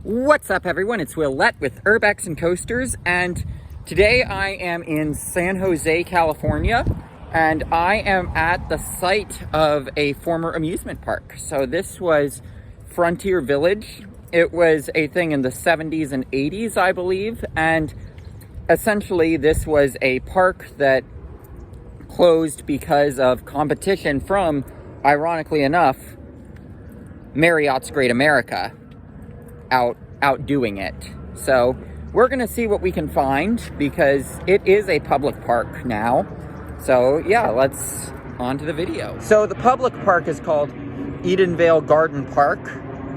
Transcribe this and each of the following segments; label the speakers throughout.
Speaker 1: What's up, everyone? It's Willette with Urbex and Coasters, and today I am in San Jose, California, and I am at the site of a former amusement park. So this was Frontier Village. It was a thing in the 70s and 80s, I believe, and essentially this was a park that closed because of competition from, ironically enough, Marriott's Great America outdoing it. So we're gonna see what we can find because it is a public park now. So yeah, let's on to the video. So the public park is called Edenvale Garden Park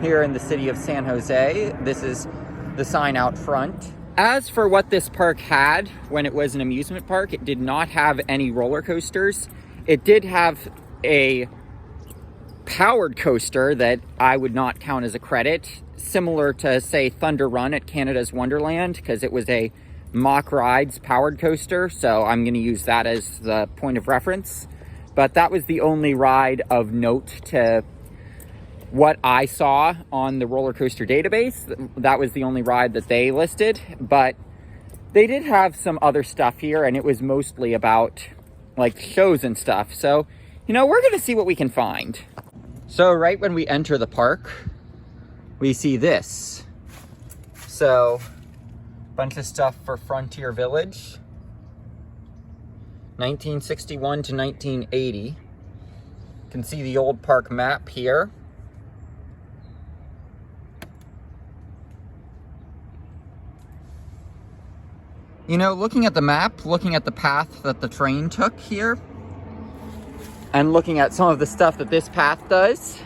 Speaker 1: here in the city of San Jose. This is the sign out front. As for what this park had when it was an amusement park, it did not have any roller coasters. It did have a powered coaster that I would not count as a credit, similar to, say, Thunder Run at Canada's Wonderland, because it was a Mock Rides powered coaster, so I'm going to use that as the point of reference. But that was the only ride of note to what I saw on the roller coaster database. That was the only ride that they listed, but they did have some other stuff here, and it was mostly about like shows and stuff. So, you know, we're going to see what we can find. So right when we enter the park, we see this. So, bunch of stuff for Frontier Village. 1961 to 1980. You can see the old park map here. You know, looking at the map, looking at the path that the train took here, and looking at some of the stuff that this path does,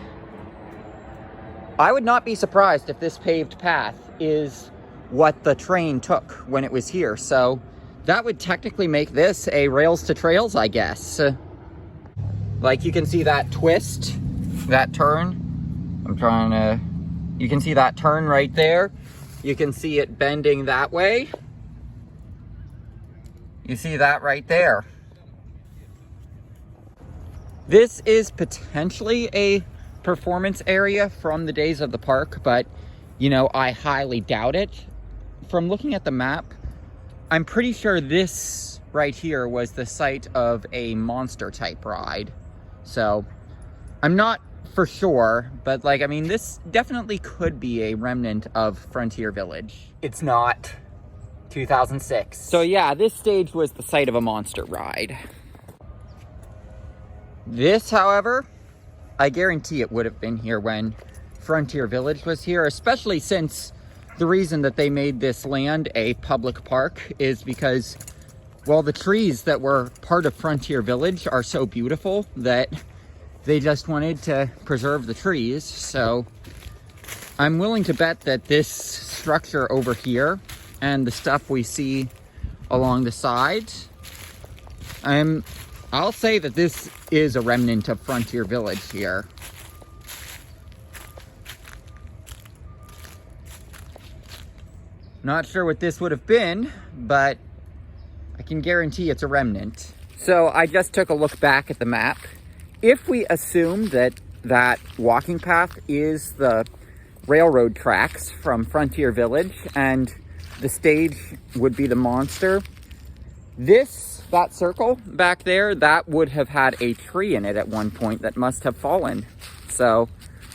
Speaker 1: I would not be surprised if this paved path is what the train took when it was here. So that would technically make this a rails to trails, I guess. Like, you can see that twist, that turn. You can see that turn right there. You can see it bending that way. You see that right there. This is potentially a performance area from the days of the park, but, you know, I highly doubt it. From looking at the map, I'm pretty sure this right here was the site of a monster type ride. So I'm not for sure, but like, I mean, this definitely could be a remnant of Frontier Village. It's not. 2006. So yeah, this stage was the site of a monster ride. This, however, I guarantee it would have been here when Frontier Village was here, especially since the reason that they made this land a public park is because, well, the trees that were part of Frontier Village are so beautiful that they just wanted to preserve the trees. So I'm willing to bet that this structure over here and the stuff we see along the sides, I'll say that this is a remnant of Frontier Village here. Not sure what this would have been, but I can guarantee it's a remnant. So I just took a look back at the map. If we assume that that walking path is the railroad tracks from Frontier Village and the stage would be the monster, that circle back there, that would have had a tree in it at one point that must have fallen. So,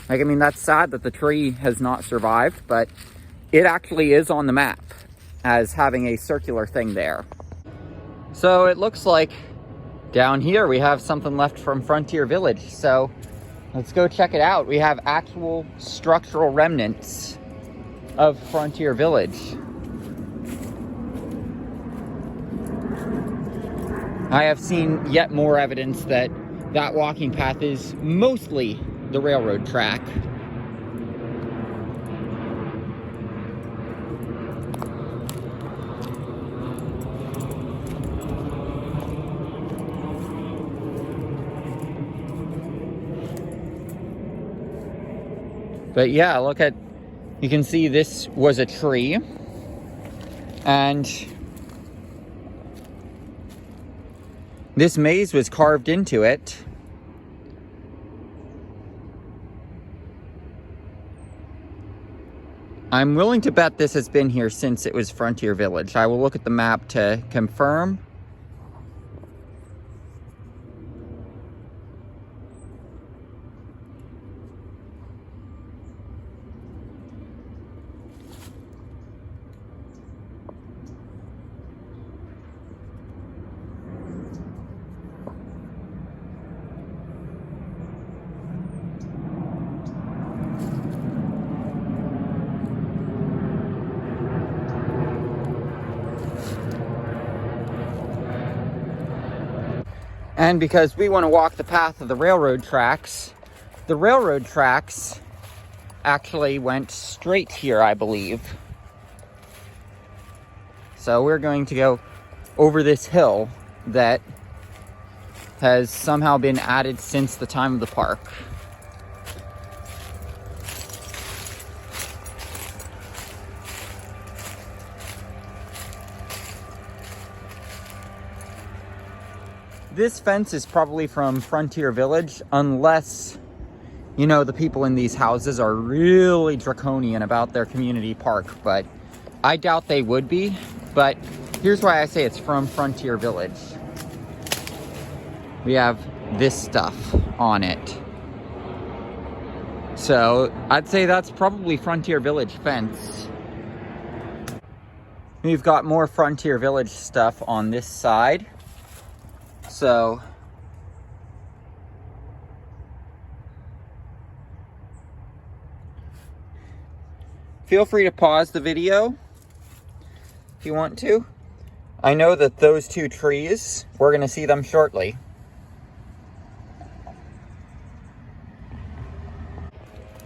Speaker 1: like, I mean, that's sad that the tree has not survived, but it actually is on the map as having a circular thing there. So it looks like down here we have something left from Frontier Village. So let's go check it out. We have actual structural remnants of Frontier Village. I have seen yet more evidence that that walking path is mostly the railroad track. But yeah, you can see this was a tree, and this maze was carved into it. I'm willing to bet this has been here since it was Frontier Village. I will look at the map to confirm. And because we want to walk the path of the railroad tracks actually went straight here, I believe. So we're going to go over this hill that has somehow been added since the time of the park. This fence is probably from Frontier Village, unless, you know, the people in these houses are really draconian about their community park, but I doubt they would be. But here's why I say it's from Frontier Village. We have this stuff on it. So I'd say that's probably Frontier Village fence. We've got more Frontier Village stuff on this side. So feel free to pause the video if you want to. I know that those two trees, we're going to see them shortly.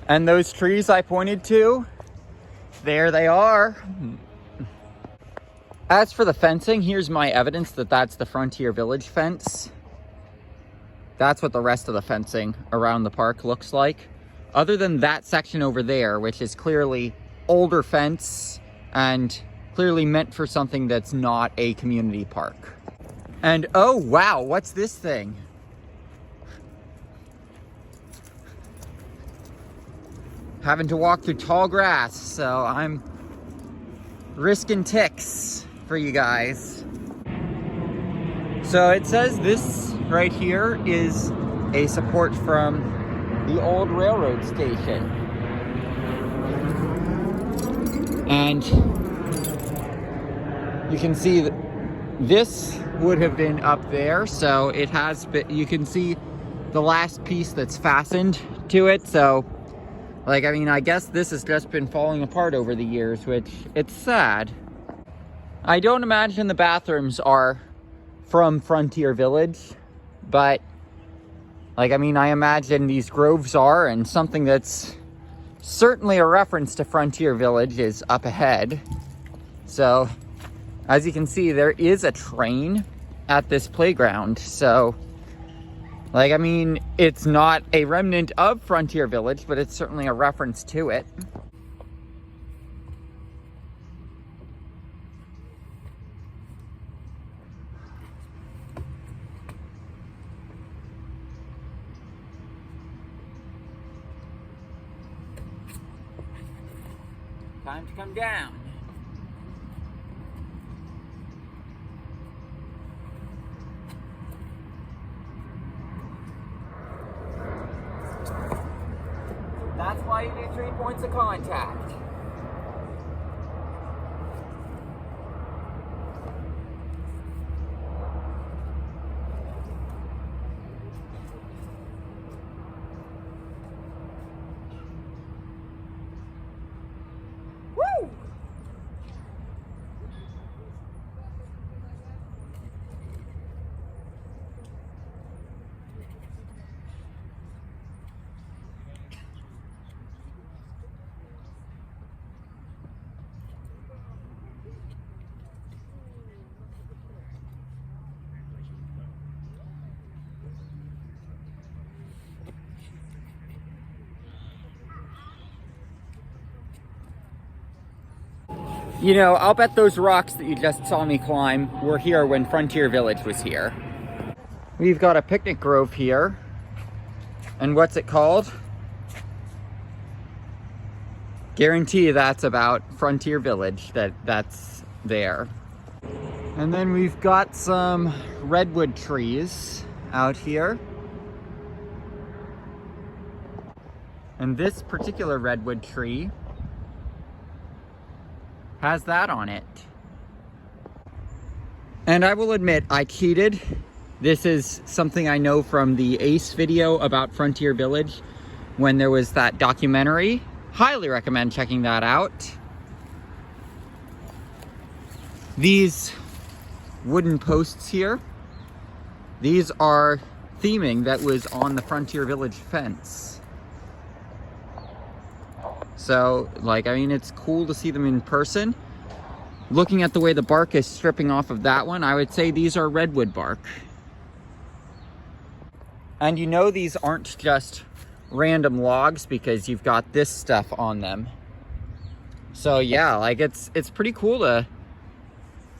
Speaker 1: And those trees I pointed to, there they are. As for the fencing, here's my evidence that that's the Frontier Village fence. That's what the rest of the fencing around the park looks like. Other than that section over there, which is clearly older fence and clearly meant for something that's not a community park. And oh wow, what's this thing? Having to walk through tall grass, so I'm risking ticks for you guys. So it says this right here is a support from the old railroad station. And you can see that this would have been up there, so it has been, you can see the last piece that's fastened to it. So like, I mean, I guess this has just been falling apart over the years, which it's sad. I don't imagine the bathrooms are from Frontier Village, but like, I mean, I imagine these groves are, and something that's certainly a reference to Frontier Village is up ahead. So as you can see, there is a train at this playground. So like, I mean, it's not a remnant of Frontier Village, but it's certainly a reference to it. Time to come down. That's why you do 3 points of contact. Woo! You know, I'll bet those rocks that you just saw me climb were here when Frontier Village was here. We've got a picnic grove here. And what's it called? Guarantee you that's about Frontier Village, that's there. And then we've got some redwood trees out here. And this particular redwood tree has that on it. And I will admit, I cheated. This is something I know from the Ace video about Frontier Village when there was that documentary. Highly recommend checking that out. These wooden posts here, these are theming that was on the Frontier Village fence. So, like, I mean, it's cool to see them in person. Looking at the way the bark is stripping off of that one, I would say these are redwood bark. And you know these aren't just random logs because you've got this stuff on them. So yeah, like it's pretty cool to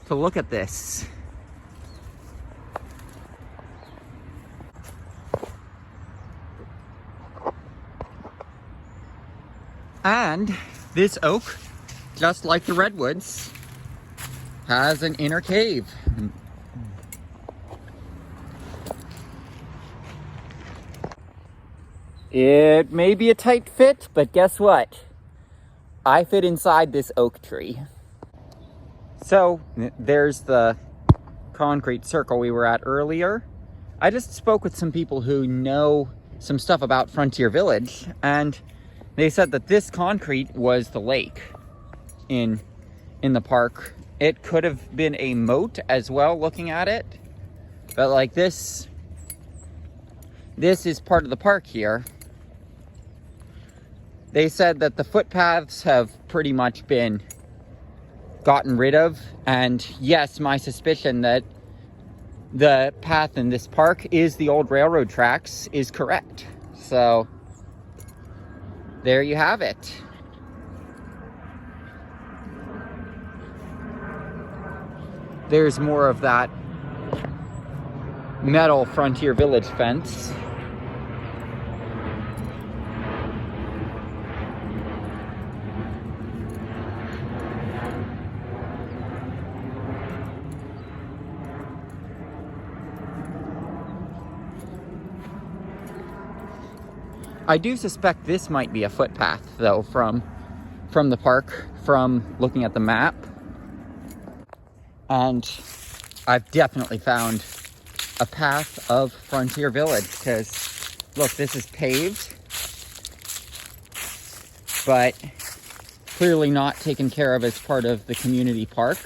Speaker 1: look at this. And this oak, just like the redwoods, has an inner cave. It may be a tight fit, but guess what? I fit inside this oak tree. So there's the concrete circle we were at earlier. I just spoke with some people who know some stuff about Frontier Village, and they said that this concrete was the lake in the park. It could have been a moat as well, looking at it. But like this is part of the park here. They said that the footpaths have pretty much been gotten rid of. And yes, my suspicion that the path in this park is the old railroad tracks is correct. So there you have it. There's more of that metal Frontier Village fence. I do suspect this might be a footpath, though, from the park, from looking at the map. And I've definitely found a path of Frontier Village, because, look, this is paved, but clearly not taken care of as part of the community park.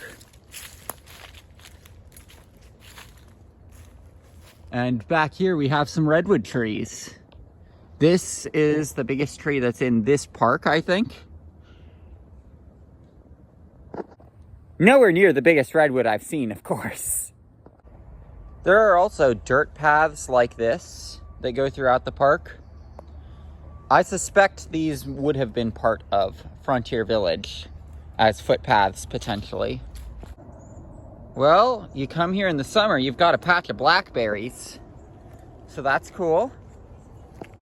Speaker 1: And back here we have some redwood trees. This is the biggest tree that's in this park, I think. Nowhere near the biggest redwood I've seen, of course. There are also dirt paths like this that go throughout the park. I suspect these would have been part of Frontier Village as footpaths, potentially. Well, you come here in the summer, you've got a patch of blackberries. So that's cool.